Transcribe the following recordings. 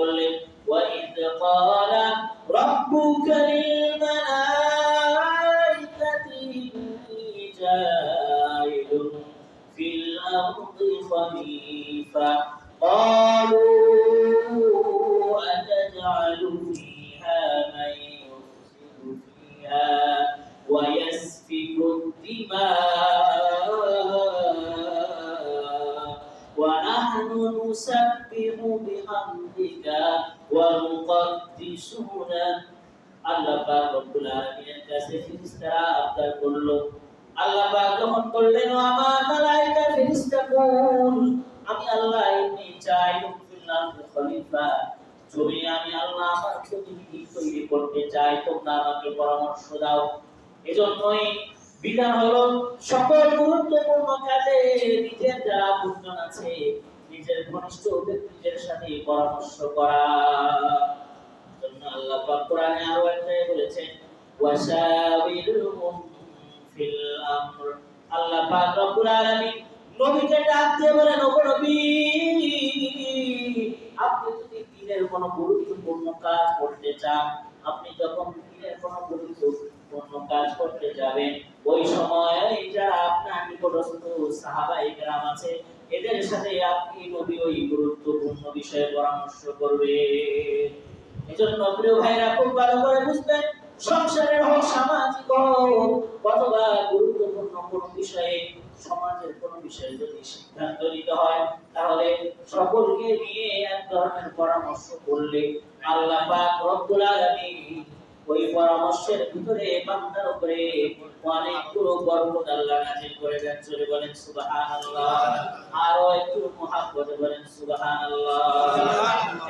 বললেন وَإِذْ قَالَ رَبُّكَ لِلْمَلَائِكَةِ إِنِّي جَاعِلٌ فِي الْأَرْضِ خَلِيفَةً قَالُوا أَتَجْعَلُ فِيهَا مَن يُفْسِدُ فِيهَا وَيَسْفِكُ الدِّمَاءَ وَنَحْنُ نُسَبِّحُ بِحَمْدِكَ وَنُقَدِّسُ لَكَ আল্লাহ পাক রব্বুল আলামিনের কাছে ফেরেশতারা আবদার করল। আল্লাহ পাক যখন বললেন ও আমার মালায়েকা ফেরেশতাগণ, আমি আল্লাহ ইন্নী জাইলুন ফিল আরদি খলিফা, জমিনে আমি আল্লাহ আমার প্রতিনিধি তৈরি করতে চাই, তোমরা আমাকে পরামর্শ দাও। এজন্যই বিধান হলো সকল গুরুত্বপূর্ণ কাজে নিজের যারা আপনজন আছে, নিজের ঘনিষ্ঠ ব্যক্তিদের সাথে পরামর্শ করা। জন্য আল্লাহ পাক কোরআনে আরো একটা বলেছেন ওয়াশাবিরহুম ফিল আমর। আল্লাহ পাক রব্বুল আলামিন নবীকে ডাক দিয়ে বলেন, ও নবী, আপনি যদি দ্বীনের কোনো গুরুত্বপূর্ণ কাজ করতে চান, আপনি যখন দ্বীনের কোনো গুরুত্বপূর্ণ কাজ করতে যাবেন, ওই সময় যারা আপনার নিকটস্থ সাহাবায়ে কেরাম আছে, এদের সাথে আপনি নবী ওই গুরুত্বপূর্ণ বিষয়ে পরামর্শ করবেন। এজন্য প্রিয় ভাইরা খুব ভালো করে বুঝবেন, সংসারের হোক, সামাজিক হোক, অথবা গুরুত্বপূর্ণ কোন বিষয়ে, সমাজের কোন বিষয়ে যদি সিদ্ধান্ত নিতে হয়, তাহলে সকলকে নিয়ে এক ধরনের পরামর্শ করলে আল্লাহ পাক রব্বুল আলামিন ওই পরামর্শের ভিতরে বান্দার উপরে অনেকগুলো বরকত আল্লাহ নাযিল করে দেন। চলে বলেন সুবহানাল্লাহ, আরো একটু মুহাব্বতে বলেন সুবহানাল্লাহ।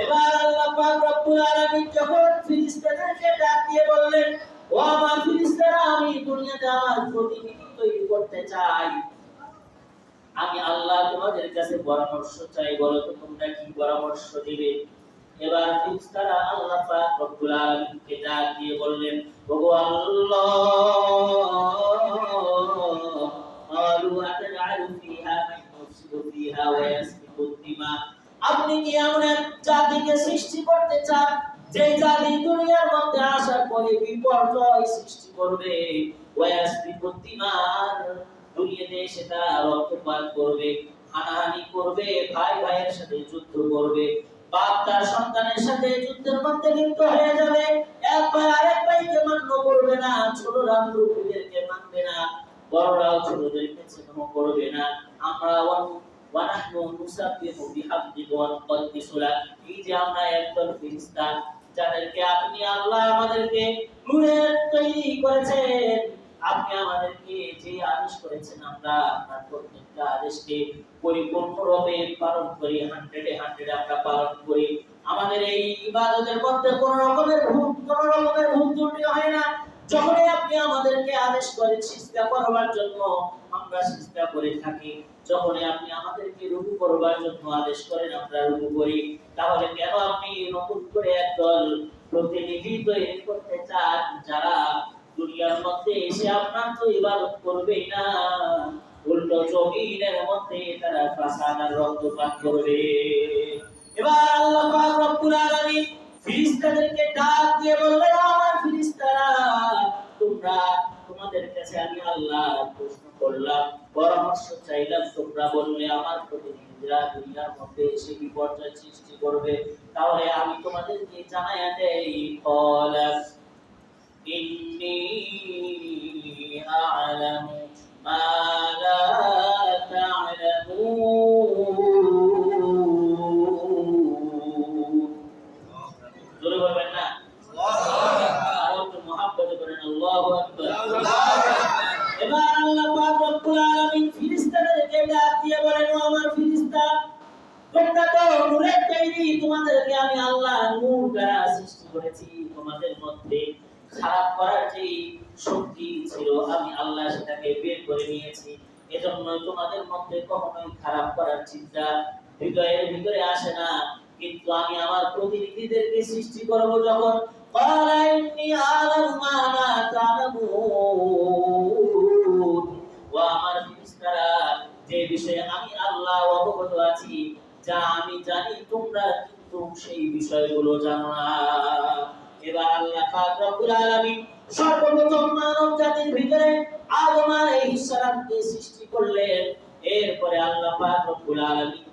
এবার আল্লাহ পাক রব্বুল আলামিন যখন ফেরেশতাদেরকে ডাক দিয়ে বললেন, ও আমার ফেরেশতারা, আমি দুনিয়াতে আমার প্রতিনিধি তৈরি করতে চাই, আমি আল্লাহ তোমাদের কাছে পরামর্শ চাই, বলো তো তোমরা কি পরামর্শ দিবে? এবার ফেরেশতারা আল্লাহ পাক রব্বুল আলামিনকে ডাক দিয়ে বললেন, ওগো আল্লাহ, ক্বালু আতাজআলু ফিহা মান ইউফসিদু ফিহা ওয়া ইয়াসফিকু দিমা, আপনি কি এমন এক জাতিকে সৃষ্টি করতে চান যে জাতি দুনিয়ার মধ্যে আসার পরে বিপর্যয় সৃষ্টি করবে, ওয়া ইয়াসফিকু দিমা, দুনিয়াতে সেটা রক্তপাত করবে, হানাহানি করবে, ভাই ভাইয়ের সাথে যুদ্ধ করবে, বাপ তার সন্তানের সাথে যুদ্ধের মধ্যে লিপ্ত হয়ে যাবে, একবার আরেক ভাইকে মান্য করবে না, ছোটরা মুরব্বিদেরকে মানবে না, বড়রাও ছোটদেরকে স্নেহ করবে না। আমরা ওয়ানাহনু নুসাব্বিহু বিহামদিহি ওয়া নুকদ্দিসু লাক, এই যে আমরা একদল ফেরেশতা যাদেরকে আপনি আল্লাহ আমাদেরকে নূরের তৈরি করেছেন, আপনি আমাদেরকে যে আদেশ করেছেন, আমরা আপনার প্রত্যেকটা আদেশকে পরিপূর্ণরূপে পালন করি, 100 আমরা পালন করি। আমাদের এই ইবাদতের মধ্যে কোন রকমের ভুল ত্রুটি হয় না। যখনই আপনি আমাদেরকে আদেশ করেন সিজদা করবার জন্য, আমরা সিজদা করে থাকি। যখনই আপনি আমাদেরকে রুকু করবার জন্য আদেশ করেন, আমরা রুকু করি। তাহলে কেন আপনি নতুন করে একদল প্রতিনিধি তৈরি করতে চান যারা দুনিয়ার মধ্যে এসে আপনার তো ইবাদত করবেই না, উল্টো জমিনের মধ্যে তারা ফাসাদ আর রক্তপাত করবে? এবার আল্লাহ পাক রব্বুল আলামিন ফেরেশতাদেরকে ডাক দিয়ে বললেন, আমার ফেরেশতারা, তোমাদের কাছে আমি আল্লাহ প্রশ্ন করলাম, পরামর্শ চাইলাম, তোমরা বললে আমার প্রতিনিধিরা দুনিয়ার মধ্যে এসে বিপর্যয় সৃষ্টি করবে, তাহলে আমি তোমাদেরকে জানায়া দেই, ক্বালা ইন্নী আ'লামু মা লা তা'লামুন। জোরে বলবেন না? আরো একটু মুহাব্বতে করেন আল্লাহু আকবার। এবার আল্লাহ পাক রব্বুল আলামিন ফেরেশতাদেরকে ডাক দিয়ে বলেন, ও আমার ফেরেশতা, তোমরা তো নূরের তৈরি, তোমাদেরকে আমি আল্লাহ নূর দ্বারা সৃষ্টি করেছি, তোমাদের মধ্যে খারাপ করার যে শক্তি ছিল আমি আল্লাহ সেটাকে বের করে নিয়েছি। এজন্য তোমাদের মধ্যে কখনোই খারাপ করার চিন্তা হৃদয়ের ভিতরে আসে না। কিন্তু আমি আমার প্রতিনিধিদেরকে সৃষ্টি করব যখন, ক্বালা ইন্নী আ'লামু মা লা তা'লামুন, ওয়া আমার ফেরেশতারা, যে বিষয়ে আমি আল্লাহ অবগত আছি, যা আমি জানি তোমরা কিন্তু সেই বিষয়গুলো জানো না। এবার আল্লাহ পাক রব্বুল আলামিন সর্বপ্রথম মানব জাতির ভিতরে আদম আলাইহিস সালামকে সৃষ্টি করলেন। এরপরে আল্লাহ পাক রব্বুল আলামিন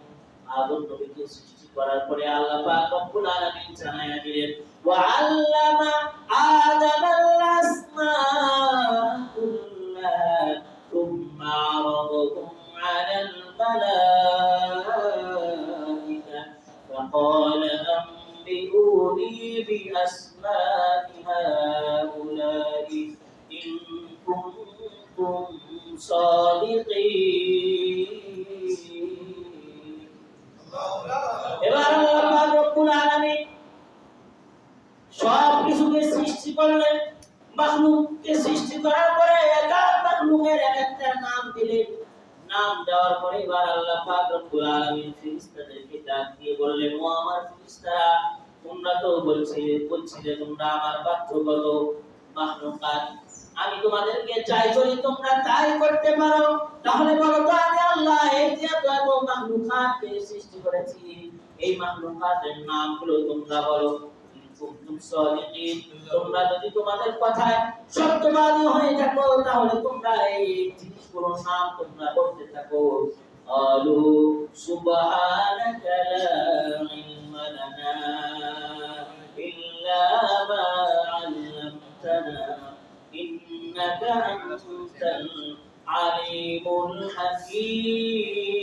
আদম নবীকে সৃষ্টি করার পরে আল্লাহ পাক রব্বুল আলামিন জানায়া দিলেন, ওয়া আল্লামা আদামাল আসমাআ কুল্লাহা থুম্মা আরাদাহুম আলাল মালাইকা ফাকালা আনবিউনি বিআসমাই হাউলাই ইন কুনতুম সাদিকিন। এবার আল্লাহ পাক রব্বুল আলামিন সব কিছুকে সৃষ্টি করলেন। মাখলুককে সৃষ্টি করার পরে এক এক মাখলুকের এক একটা নাম দিলেন। নাম দেওয়ার পরে এবার আল্লাহ পাক রব্বুল আলামিন ফেরেশতাদেরকে ডাক দিয়ে বললেন, ও আমার ফেরেশতারা, তোমরা তো বলছিলে তোমরা আমার পাঠ্যগত মাখলুকাত, আমি তোমাদেরকে চাই করি তোমরা তাই করতে পারো। তাহলে বলো তো আমি আল্লাহ এই যে এত মাখলুকাতকে সৃষ্টি করেছি, এই মাখলুকাতের নামগুলো তোমরা বলো। তোমরা যদি তোমাদের কথায় সত্যবাদী হয়ে থাকো তাহলে তোমরা এই জিনিসগুলোর নাম তোমরা বলতে থাকো। আলু সুবহানাকা লা ইলমা লানা ইল্লা মা আল্লামতানা ইন্নাকা আনতাল আলিমুল হাকীম।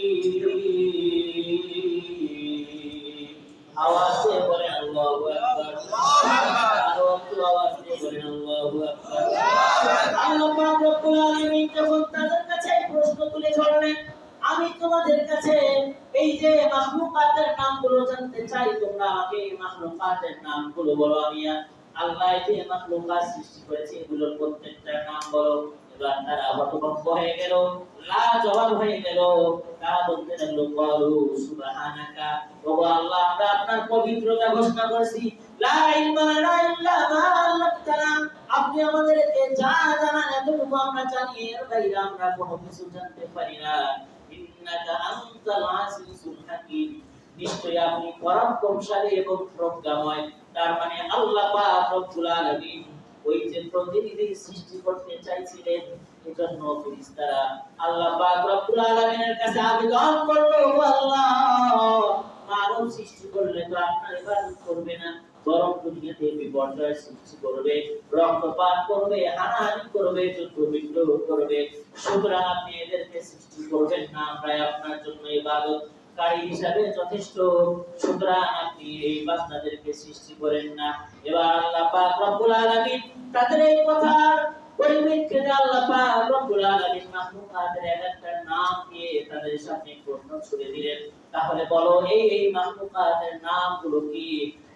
আওয়াজ দিয়ে বলেন আল্লাহু আকবার। আরো একটু আওয়াজ দিয়ে বলেন আল্লাহু আকবার। আল্লাহ পাক রব্বুল আলামিন যখন তাদের কাছে প্রশ্ন তুলে ধরলেন, আমি তোমাদের কাছে এই যে মাখলুকাতের নামগুলো জানতে চাই, তোমরা আমাকে এই মাখলুকাতের নামগুলো বলো। আমি আল্লাহ যে মাখলুকাত সৃষ্টি করেছে এগুলোর প্রত্যেকটার নাম বলো। এবার তারা হতভম্ব হয়ে গেল, লাজবাব হয়ে গেল। তারা বলতে লাগলো, ক্বালু সুবহানাকা, ও আল্লাহ আমরা আপনার পবিত্রতা ঘোষণা করছি, লা ইলমা লানা ইল্লা মা আল্লামতানা, আপনি আমাদেরকে যা জানান এতটুকু আমরা জানি, এর বাইরে আমরা কোনো কিছু জানতে পারি না। ইন্নাকা আনতাল আজিজুল হাকীম, নিশ্চয়ই আপনি পরাক্রমশালী এবং প্রজ্ঞাময়। তার মানে আল্লাহ পাক রব্বুল আলামিন ওই যে প্রতিনিধি সৃষ্টি করতে চাইছিলেন, এজন্য ফেরেশতারা আল্লাহ পাক রব্বুল আলামিনের কাছে আবেদন করলো, আল্লাহ মানব সৃষ্টি করলে তো আপনার ইবাদত করবে না, বরং দুনিয়াতে বিপর্যয় সৃষ্টি করবে, রক্তপাত করবে, হানাহানি করবে, যুদ্ধ বিগ্রহ করবে। সুতরাং আপনি এদেরকে সৃষ্টি করবেন না, আমরা আপনার জন্য ইবাদত কারী হিসাবে যথেষ্ট। সুতরাং আপনি এই বান্দাদেরকে সৃষ্টি করেন না। এবার আল্লাহ পাক রব্বুল আলামিন তাদের এই কথার পরিপ্রেক্ষিতে আল্লাহ পাক রব্বুল আলামিন মাখলুকাতের একটা নাম দিয়ে তাদের সামনে প্রশ্ন ছুড়ে দিলেন, তাহলে বলো এই মাখলুকাতের নামগুলো কি?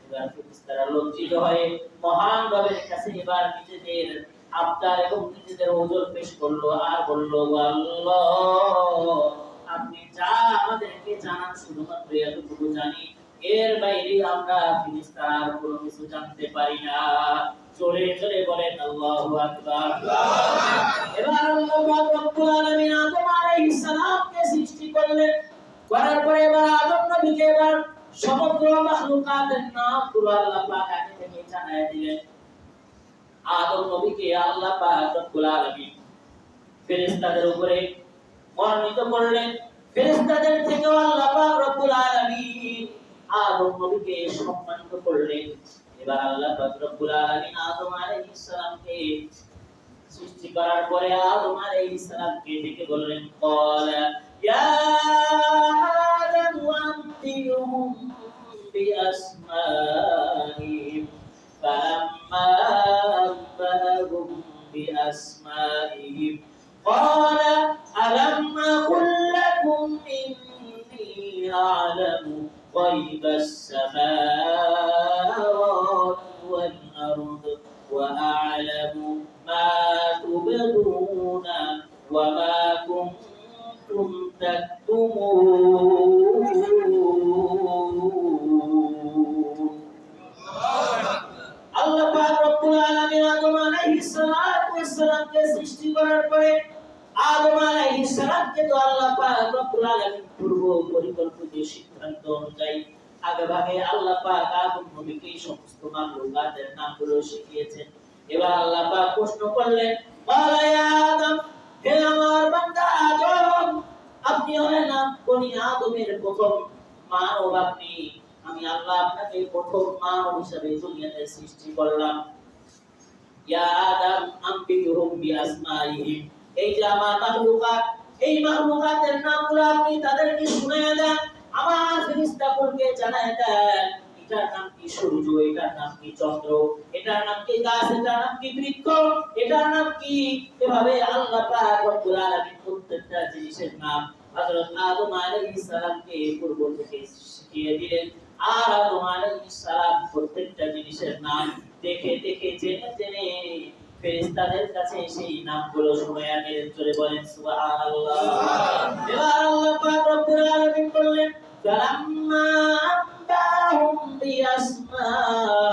এবার ফেরেশতারা লজ্জিত হয়ে মহান রবের কাছে এবার নিজেদের আবদার এবং নিজেদের ওজর পেশ করলো আর বলল, আল্লাহ আপনি যা আমাদেরকে জানান শুধুমাত্র এতটুকু জানি, এর বাইরে আমরা ফেরেশতার কোনো কিছু জানতে পারি না। জোরে জোরে বলেন আল্লাহু আকবার। এবার আল্লাহ পাক রব্বুল আলামিন আদম আলাইহিস সালামকে সৃষ্টি করলেন। করার পরে এবার আদম নবীকে এবার সমগ্র মাখলুকাতের নামগুলো আল্লাহ পাক আগে থেকে জানায় দিলেন। আদম নবীকে আল্লাহ পাক রব্বুল আলামিন ফেরেশতাদের উপরে মনোনীত করলেন। ফেরেশতাদের থেকে আল্লাহ পাক রব্বুল আলামিন আদম নবীকে সম্মানিত করলেন। এবার আল্লাহ পাক রব্বুল আলামিন আদম আলাইহিস সালামকে সৃষ্টি করার পরে আদম আলাইহিস সালামকে ডেকে বললেন, ক্বালা ইয়া আদম আনবিহুম বিআসমাইহিম ফালাম্মা আনবাহুম বিআসমাইহিম قال ألم أقل لكم إني أعلم غيب السماوات والأرض وأعلم ما تبدون وما كنتم تكتمون। আল্লাহ পাক রব্বুল আলামিন আদম আলাইহিস সালামকে সৃষ্টি করার পরে আদম আলাইহিস সালামকে তো আল্লাহ পাক রব্বুল আলামিন পূর্ব পরিকল্পিত সিদ্ধান্ত অনুযায়ী আগেভাগে আল্লাহ পাক আদম নবীকে এই সমস্ত মাখলুকাতের নামগুলো শিখিয়েছেন। এবার আল্লাহ পাক প্রশ্ন করলেন, ক্বালা ইয়া আদম, হে আমার বান্দা আদম, আপনি হলেন বনি আদমের প্রথম মানব আপনি। আমি আল্লাহ আপনাকে প্রথম মানব হিসেবে দুনিয়াতে সৃষ্টি করলাম। ইয়া আদম আনবিহুম বিআসমাইহিম, এই যে আমার মাখলুকাত, এই মাখলুকাতের নামগুলো আপনি তাদেরকে শুনিয়ে দেন, আমার ফেরেশতাগুলোকে জানায় দেন। এটার নাম কি সূর্য, এটার নাম কি চন্দ্র, এটার নাম কি গাছ, এটার নাম কি বৃক্ষ, এটার নাম কি। এভাবে আল্লাহ পাক রব্বুল আলামিন প্রত্যেকটা জিনিসের নাম হযরত আদম আলাইহিস সালামকে পূর্ব থেকে শিখিয়ে দিলেন। আর আদম আলাইহিস সালাম প্রত্যেকটা জিনিসের নাম দেখে দেখে জেনে জেনে ফেরেশতাদের কাছে সেই নামগুলো শুনিয়ে দিলেন। চলে বলেন সুবহানাল্লাহ। এবার আল্লাহ পাক রব্বুল আলামিন বললেন, ফালাম্মা আনবাহুম বিআসমাইহিম,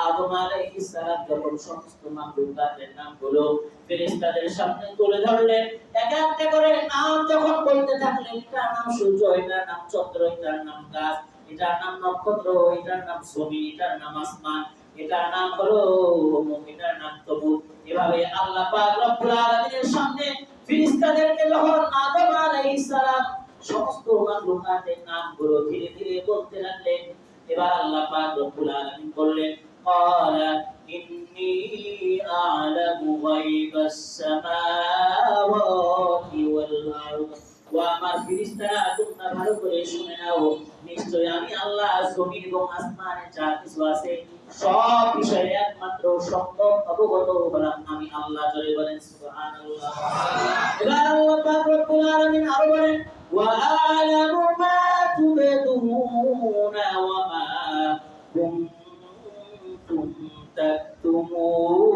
আদম আলাইহিস সালাম যখন সমস্ত মাখলুকাতের নামগুলো ফেরেশতাদের সামনে তুলে ধরলেন, এক একটা করে নাম যখন বলতে থাকলেন, এটার নাম সূর্য, এটার নাম চন্দ্র, এটার নাম গাছ, এটার নাম নক্ষত্র, এটার নাম জমিন, এটার নাম আসমান, এটার নাম হলো এটার নাম তবু। এভাবে আল্লাহ পাক রব্বুল আলামিনের সামনে ফেরেশতাদেরকে যখন আদম আলাইহিস সালাম সমস্ত মাখলুকাতের নামগুলো ধীরে ধীরে বলতে লাগলেন, এবার আল্লাহ পাক রব্বুল আলামিন বললেন, ক্বালা ইন্নী আ'লামু গায়বাস সামাওয়াতি ওয়াল আরদ, ও আমার ফেরেশতারা তোমরা ভালো করে শুনে নাও, নিশ্চয় আমি আল্লাহ জমিন এবং আসমানে যা কিছু আছে সব বিষয়ে একমাত্র সম্যক অবগত হলাম আমি আল্লাহ। জোরে বলেন সুবহানাল্লাহ। এবার আল্লাহ পাক রব্বুল আলামিন আরো বলেন, ওয়া আ'লামু মা তুবদুনা ওয়া মা কুনতুম তাকতুমুন।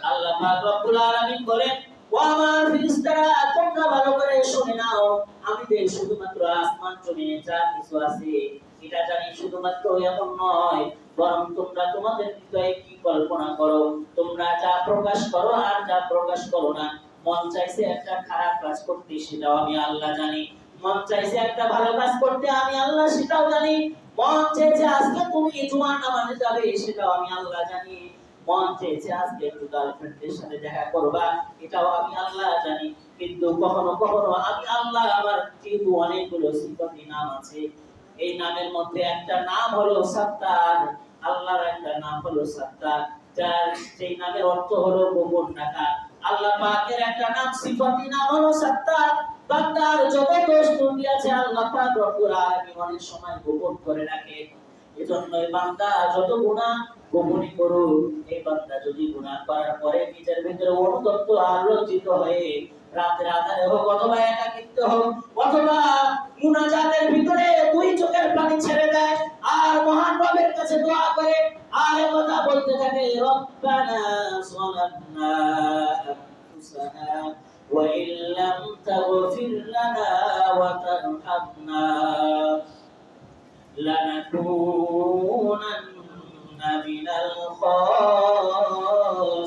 আল্লাহ পাক রব্বুল আলামিন বলেন, ও আমার ফেরেশতারা তোমরা ভালো করে শুনে নাও, আমি যে শুধুমাত্র আসমান জমিনে যা কিছু আছে এটা জানি শুধুমাত্র এমন নয়, বরং তোমরা তোমাদের হৃদয়ে কি কল্পনা করো, তোমরা যা প্রকাশ করো আর যা প্রকাশ করো না। মন চাইছে একটা খারাপ কাজ করতে, সেটাও আমি আল্লাহ জানি। মন চাইছে একটা ভালো কাজ করতে, আমি আল্লাহ সেটাও জানি। মন চাইছে আজকে তুমি জুমার নামাজে যাবে, সেটাও আমি আল্লাহ জানি। মন চেয়েছে আজকে একটু গার্লফ্রেন্ডের সাথে দেখা করবা, এটাও আমি আল্লাহ জানি। কিন্তু কখনো কখনো আমি আল্লাহ, আমার যেহেতু অনেকগুলো সিফাতি নাম আছে, এই নামের মধ্যে একটা নাম হলো সাত্তার। আল্লাহর একটা নাম হলো সাত্তার, যার যেই নামের অর্থ হলো গোপন রাখা। আল্লাহ পাকের একটা নাম সিফাতি নাম হলো সাত্তার। বান্দার যত দোষ ত্রুটি আছে আল্লাহ পাক রব্বুল আলামিন অনেক সময় গোপন করে রাখে। এজন্যই বান্দা যত গুনাহ গোপনই করুক, এই বান্দা যদি গুনাহ করার পরে নিজের ভিতরে অনুতপ্ত আর লজ্জিত হয়ে রাতের আধারে হোক অথবা একাকিত্ব হোক অথবা মুনাজাতের ভিতরে দুই চোখের পানি ছেড়ে দেয় আর মহান রবের কাছে দোয়া করে আর কথা বলতে থাকে, রব্বানা যালামনা আনফুসানা ওয়া ইল্লাম তাগফির লানা ওয়া তারহামনা লানাকুনান্না মিনাল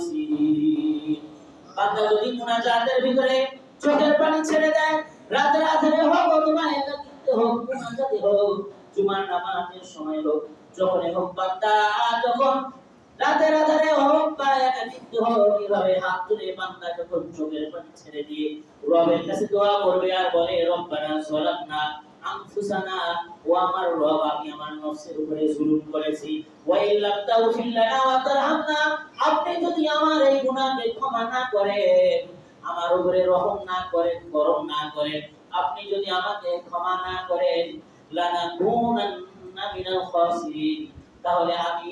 খাসিরিন। বান্দা যদি মুনাজাতের ভিতরে চোখের পানি ছেড়ে দেয়, রাতের আধারে হোক অথবা একাকিত্ব হোক, মুনাজাতে হোক, জুমার নামাজের সময় হোক, যখনই হোক বান্দা যখন রাতের আধারে হোক বা একাকিত্ব হোক, এইভাবে হাত তুলে বান্দা যখন চোখের পানি ছেড়ে দিয়ে রবের কাছে দোয়া করবে আর বলে, রব্বানা যালামনা আনফুসানা, ও আমার রব আমি আমার নফসের উপরে জুলুম করেছি, ওয়া ইল্লাম তাগফির লানা ওয়া তারহামনা, আপনি যদি আমার এই গুনাহকে ক্ষমা না করেন, আমার উপরে রহম না করেন, করম না করেন, আপনি যদি আমাকে ক্ষমা না করেন, লানাকুনান্না মিনাল খাসিরিন, তাহলে আমি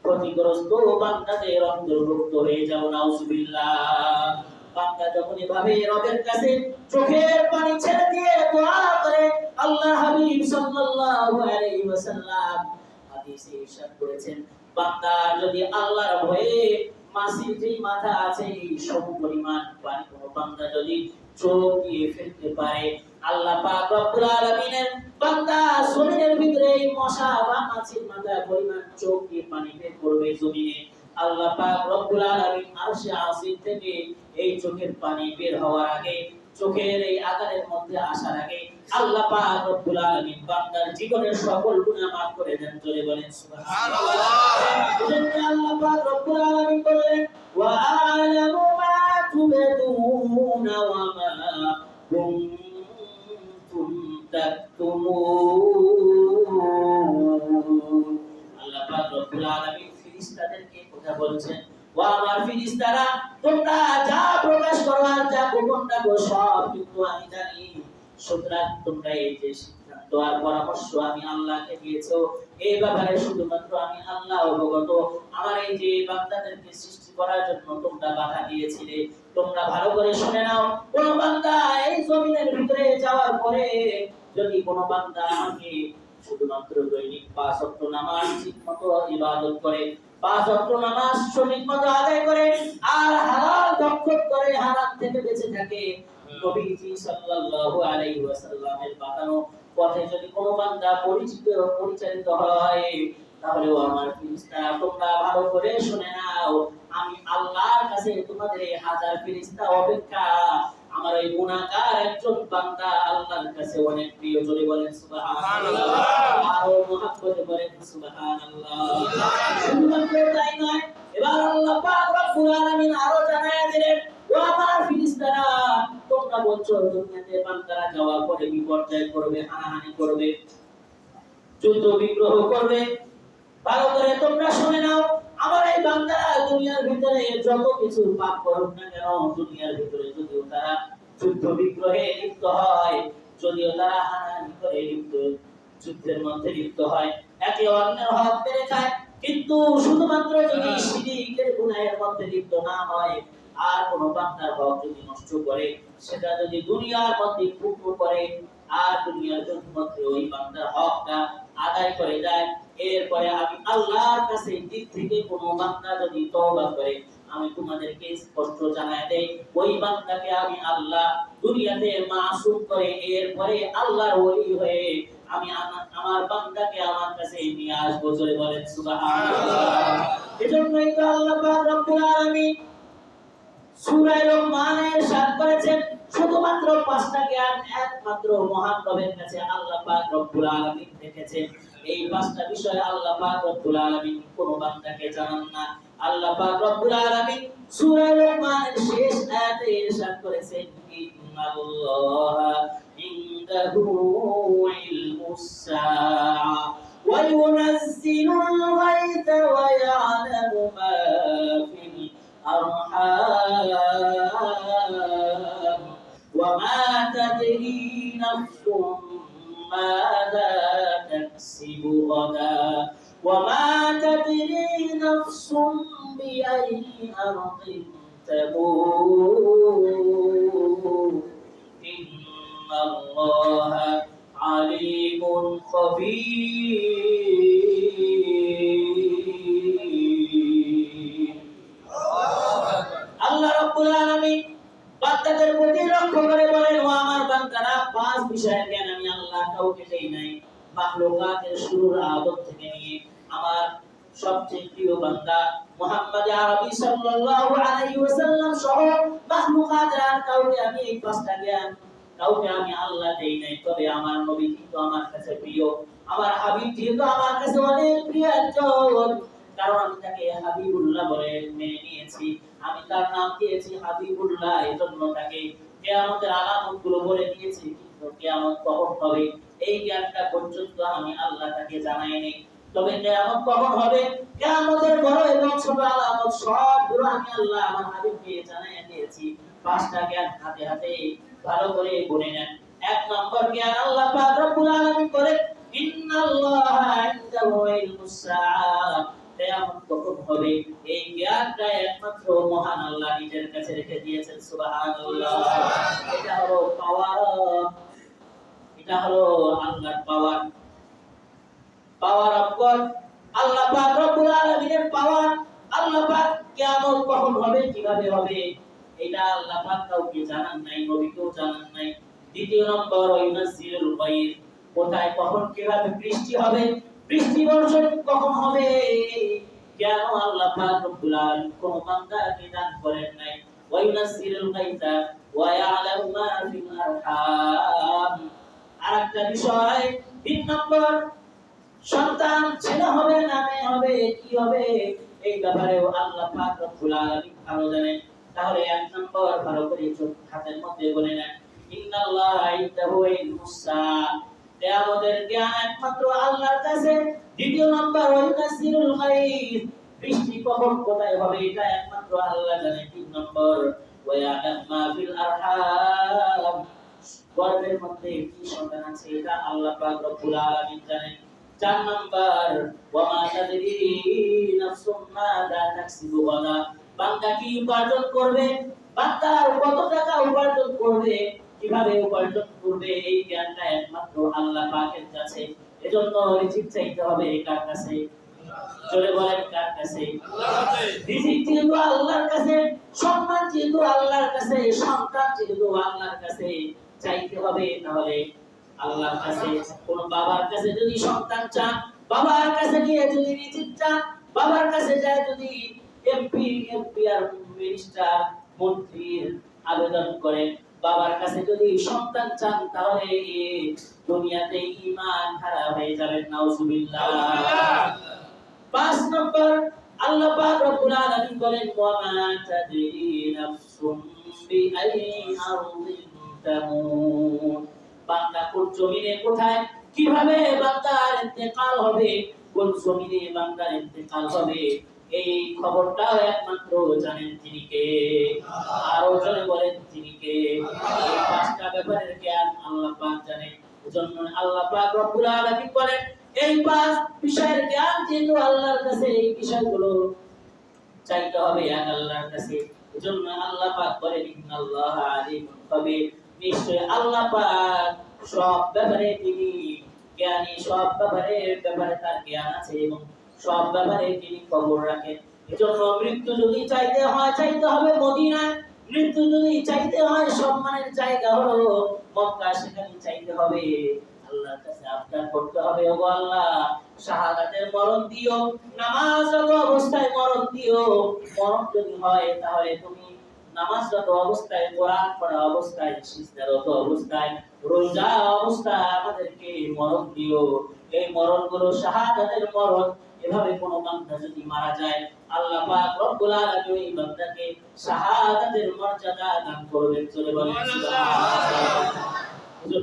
ক্ষতিগ্রস্ত বান্দাদের অন্তর্ভুক্ত হয়ে যাব। নাউজুবিল্লাহ। বান্দা যখন এভাবে রবের কাছে চোখের পানি ছেড়ে দিয়ে দোয়া করে, আল্লাহর হাবিব সাল্লাল্লাহু আলাইহি ওয়াসাল্লাম হাদিসে ইরশাদ করেছেন, বান্দা যদি আল্লাহর ভয়ে মাসির যে মাথা আছে এই সম পরিমাণ পানি কোন বান্দা যদি চোখ দিয়ে ফেলতে পারে, আল্লাহ পাক রব্বুল আলামিনের বান্দা জমিনের ভিতরে এই মশা বা মাছির মাথা পরিমাণ চোখ দিয়ে পানি বের করবে জমিনে, আল্লাহ পাক রব্বুল আলামিন আরশে আসিম থেকে এই চোখের পানি বের হওয়ার আগে চোখের এই আকারের মধ্যে আসার আগে আল্লাহ পাক রব্বুল আলামিন বান্দার জীবনের সকল গুনাহ মাফ করে দেন। জোরে বলেন সুবহানাল্লাহ। এজন্য আল্লাহ পাক রব্বুল আলামিন বললেন ওয়া আ'লামু মা তুবদুনা ওয়া মা কুনতুম তাকতুমুন। আল্লাহ পাক রব্বুল আলামিন ফেরেশতাদেরকে কথা বলছেন, ও আমার ফেরেশতারা, তোমরা যা প্রকাশ করো আর যা গোপন রাখো সব কিন্তু আমি জানি। সুতরাং তোমরা এই যে সিদ্ধান্ত আর পরামর্শ আমি আল্লাহকে দিয়েছো, এই ব্যাপারে শুধুমাত্র আমি আল্লাহ অবগত। আমার এই যে বান্দাদেরকে সৃষ্টি করার জন্য তোমরা বাধা দিয়েছিলে, তোমরা ভালো করে শুনে নাও। কোন বান্দা এই জমিনের ভিতরে যাওয়ার পরে যদি কোন বান্দা আমাকে শুধুমাত্র দৈনিক 5 ওয়াক্ত নামাজ ঠিকমতো ইবাদত করে, 5 ওয়াক্ত নামাজ সঠিকমতো আদায় করে, আর হালাল ভক্ষণ করে, হারাম থেকে বেঁচে থাকে, নবীজি সাল্লাল্লাহু আলাইহি ওয়াসাল্লামের বাতানো পথে যদি কোনো বান্দা পরিচালিত হয়, তাহলে ও আমার ফেরেশতারা, তোমরা ভালো করে শুনে নাও, আমি আল্লাহর কাছে তোমাদের এই হাজার ফেরেশতা অপেক্ষা আমার এই গুনাহগার একজন বান্দা আল্লাহর কাছে অনেক প্রিয়। জোরে বলেন সুবহানাল্লাহ। আরো মুহাব্বতে বলেন সুবহানাল্লাহ। শুধুমাত্র তাই নয়, এবার আল্লাহ পাক রব্বুল আলামিন আরো জানায়া দিলেন, ও আমার ফেরেশতারা, তোমরা বলছো দুনিয়াতে বান্দারা যাওয়ার পরে বিপর্যয় করবে, হানাহানি করবে, যুদ্ধ বিগ্রহ করবে। ভালো করে তোমরা শুনে নাও, আমার এই বান্দারা দুনিয়ার ভিতরে যত কিছু পাপ করুক না কেন, দুনিয়ার ভিতরে যদিও তারা যুদ্ধ বিগ্রহে লিপ্ত হয়, যদিও তারা হানাহানি করে লিপ্ত, যুদ্ধের মধ্যে লিপ্ত হয়, একে অন্যের হক মেরে খায়, কিন্তু শুধুমাত্র যদি শিরকের গুনাহের মধ্যে লিপ্ত না হয়, আর কোন বান্দার হক যদি নষ্ট করে, সেটা যদি দুনিয়ার মধ্যে কুফর করে, আর দুনিয়ার মধ্যে ওই বান্দার হকটা আদায় করে যায়, এরপরে আমি আল্লাহর কাছে দিক থেকে কোন বান্দা যদি তওবা করে, আমি তোমাদেরকে স্পষ্ট জানাই দেই, ওই বান্দাকে আমি আল্লাহ দুনিয়াতে মাসুম করে, এরপরে আল্লাহর ওলি হয়ে আমি আমার বান্দাকে আমার কাছে নিয়ে আসবো। জোরে বলেন সুবহানাল্লাহ। এজন্যই তো আল্লাহ পাক রব্বুল আলামিন সূরা রহমানে ইরশাদ করেছেন, শুধুমাত্র 5টা জ্ঞান একমাত্র মহান রবের কাছে আল্লাহ পাক রব্বুল আলামিন রেখেছেন। এই 5টা বিষয় আল্লাহ পাক রব্বুল আলামিন কোন বান্দাকে জানান না। আল্লাহ পাক রব্বুল আলামিন সূরা রহমানের শেষ আয়াতে ইরশাদ করেছেন, ইন্নাল্লাহা ইনদাহু ইলমুস সাআ ওয়া ইউনাজ্জিলুল গায়থা ওয়া ইয়ালামু মা ফিল أرحام وما تدري نفس ماذا تكسب غدا وما تدري نفس بأي أرض تموت إن الله عليم خبير। আল্লাহ রাব্বুল আলামিন বান্দাদের প্রতি লক্ষ্য করে বলেন, ও আমার বান্দারা, 5 বিষয়ের জ্ঞান আমি আল্লাহ কাউকে দেই নাই। মাখলুকাতের শুরুর আদম থেকে নিয়ে আমার সবচেয়ে প্রিয় বান্দা মুহাম্মদ আরবি সাল্লাল্লাহু আলাইহি ওয়াসাল্লাম সহ মাখলুকাতের আর কাউকে আমি এই 5টা জ্ঞান কাউকে আমি আল্লাহ দেই নাই। তবে আমার নবী কিন্তু আমার কাছে প্রিয়, আমার হাবিব কিন্তু আমার কাছে অনেক প্রিয় একজন, কারণ আমি তাকে হাবিবুল্লাহ বলে মেনে নিয়েছি। আমি তার নাম দিয়েছি হাবিবুল্লাহ, এজন্য তাকে কিয়ামতের আলামতগুলো বলে দিয়েছি। কিন্তু কিয়ামত কখন হবে এই জ্ঞানটা পর্যন্ত আমি আল্লাহ তাকে জানাইনি। তবে কিয়ামত কখন হবে, কিয়ামতের বড় এবং ছোট আলামত সবগুলো আমি আল্লাহ আমার হাবিবকে জানাই দিয়েছি। 5টা জ্ঞান হাতে হাতে ভালো করে গুনে নেন। 1 নম্বর জ্ঞান আল্লাহ পাক রব্বুল আলামিন বলে, ইন্নাল্লাহা ইনদাহু ইলমুস সাআ, কিয়ামত কখন হবে এই জ্ঞানটা একমাত্র মহান আল্লাহ নিজের কাছে রেখে দিয়েছেন। সুবহানাল্লাহ। এটা হলো পাওয়ার, এটা হলো আল্লাহর পাওয়ার, পাওয়ার অফ গড, আল্লাহ পাক রব্বুল আলামিনের পাওয়ার। আল্লাহ পাক কিয়ামত কখন হবে, কিভাবে হবে, এটা আল্লাহ পাক কাউকে জানান নাই, নবীকেও জানান নাই। 2 নম্বর, ইউনাজিলুল গায়ব, কোথায় কখন কিভাবে বৃষ্টি হবে, বৃষ্টি বর্ষণ কখন হবে, কেন আল্লাহ পাক রব্বুল আলামিন কোন বান্দাকে দান করেন নাই। ওয়ায়ুনাজ্জিলুল গায়থা ওয়া ইয়ালামু মা ফিল আরহাম। আরেকটা বিষয় 3 নম্বর, সন্তান ছেলে হবে না মেয়ে হবে কি হবে এই ব্যাপারেও আল্লাহ পাক রব্বুল আলামিন ভালো জানেন। তাহলে 1 নম্বর ভালো করে চোখ হাতের মধ্যে বলে নেন, ইন্নাল্লাহা ইনদাহু ইলমুস সাআ, কিয়ামতের জ্ঞান একমাত্র আল্লাহর কাছে। 2 নম্বর, ওয়ায়ুনাজ্জিলুল গায়থ, বৃষ্টি কখন কোথায় হবে এটা একমাত্র আল্লাহ জানে। 3 নম্বর, ওয়া ইয়ালামু মা ফিল আরহাম, গর্ভের মধ্যে কি সন্তান আছে এটা আল্লাহ পাক রব্বুল আলামিন জানেন। 4 নাম্বার, ওয়া মা তাদরি নাফসুম মাযা তাকসিবু গাদা, বান্দা কি উপার্জন করবে, বান্দার কত টাকা উপার্জন করবে, কিভাবে উপার্জন করবে এই জ্ঞানটা একমাত্র আল্লাহ পাকের কাছে। এজন্য রিজিক চাইতে হবে কার কাছে? জোরে বলেন কার কাছে? আল্লাহর কাছে। রিজিক যেহেতু আল্লাহর কাছে, সম্মান যেহেতু আল্লাহর কাছে, সন্তান যেহেতু আল্লাহর কাছে, চাইতে হবে তাহলে আল্লাহর কাছে। কোন বাবার কাছে যদি সন্তান চান, বাবার কাছে গিয়ে যদি রিজিক চান, বাবার কাছে যায় যদি এমপি আর মিনিস্টার মন্ত্রীর আবেদন করেন, বাবার কাছে যদি সন্তান চান, তাহলে দুনিয়াতে ঈমান হারা হয়ে যাবেন। নাউজুবিল্লাহ। 5 নম্বর, আল্লাহ পাক রব্বুল আলামিন বলেন, ওয়া মা তাদরি নাফসুম বিআই আরদিন তামুত, বান্দা কোন জমিনে কোথায় কিভাবে বান্দার ইন্তেকাল হবে, কোন জমিনে বান্দার ইন্তেকাল হবে এই খবরটাও একমাত্র জানেন তিনি কে? আরো জনে বলেন তিনি কে? এই 5টা ব্যাপারের জ্ঞান আল্লাহ পাক জানেন। এজন্য আল্লাহ পাক রব্বুল আলামিন বলেন, এই 5 বিষয়ের জ্ঞান যেহেতু আল্লাহর কাছে, এই বিষয়গুলো চাইতে হবে এক আল্লাহর কাছে। এজন্য আল্লাহ পাক বলেন, ইন্নাল্লাহা আলিমুন খাবীর, নিশ্চয় আল্লাহ পাক সব ব্যাপারে তিনি জ্ঞানী, সব ব্যাপারে তার জ্ঞান আছে এবং সব ব্যাপারে তিনি খবর রাখেন। এজন্য মৃত্যু যদি চাইতে হয়, চাইতে হবে মদিনায়। মৃত্যু যদি চাইতে হয়, সম্মানের জায়গা হলো মক্কা, সেখানে চাইতে হবে। আল্লাহর কাছে আবদার করতে হবে, ওগো আল্লাহ শাহাদাতের মরণ দিও, নামাজরত অবস্থায় মরণ দিও। মরণ যদি হয় তাহলে তুমি নামাজরত অবস্থায়, কোরআন পড়া অবস্থায়, সিজদারত অবস্থায়, রোজা অবস্থায় আমাদেরকে মরণ দিও। এই মরণগুলো শাহাদাতের মরণ। এভাবে কোন বান্দা যদি মারা যায়, আল্লাহ পাক রব্বুল আলামিন এই বান্দাকে শাহাদাতের মর্যাদা দান করবেন। চলে বলেন সুবহানাল্লাহ।